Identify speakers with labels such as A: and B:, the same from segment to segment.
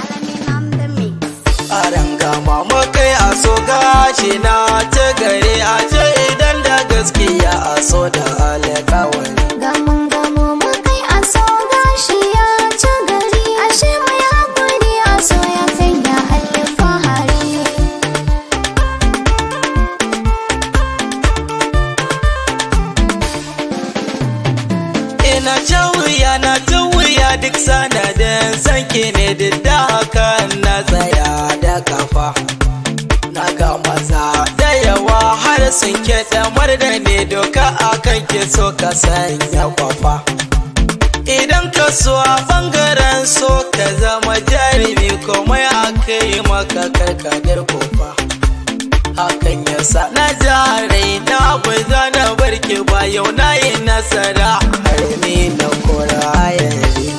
A: Andy on the beat.
B: Arangama makai a so gashi na ta gare a ce idan da gaskiya a so da alƙawari.
A: Gamo makai a so gashi ya ta gari ashe mai hakuri a so ya kai da alfahari.
B: Ina ta wuya duk sanadin sanke ne duk da haka na tsaya da kafa. Na ga maza da yawa har sun ke damar da ne doka akan ke so ka sanya kwafa. Idan ka so a bangaren so ka zama jarumi komai aka yi maka karkadar kofa. Hakan yasa na jarai na bai zana barke ba yau na yi nasara har ni na kora yanzu.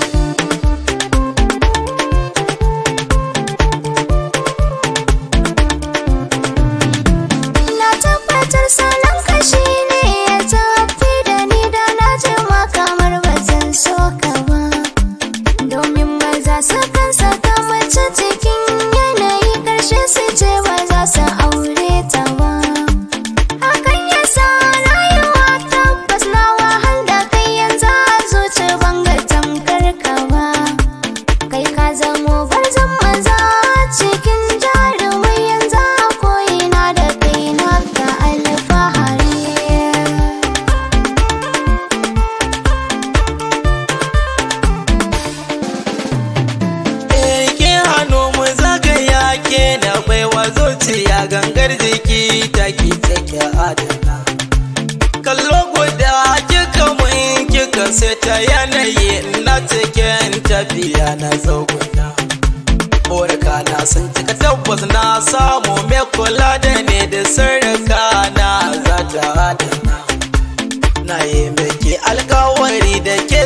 A: Na tabbatar salon kashi ne ya tafi da ni da na ji kamar ba zan so ka ba. Domin maza su kan saka mace cikin yanayi ƙarshe su ce ba za su aure ta ba. Hakan ya sa rayuwa tabbas na wahal da kai yanzu a zuci ban ga tamkar ka ba. Kai ka zamo gwarzon maza cikin jarumai yanzu a ko'ina da kai na ka alfahari.
B: Ke hannu mu zagaya ke na baiwa zuciya gangar jiki take take adana. Kallo guda kika mun kika sai ta yanayi na cikin tafiya na tsoguna. Burka na sun cika tabbas na samu mai kula da ne da sirrika na za ta adana. Na yi miki alkawari da ke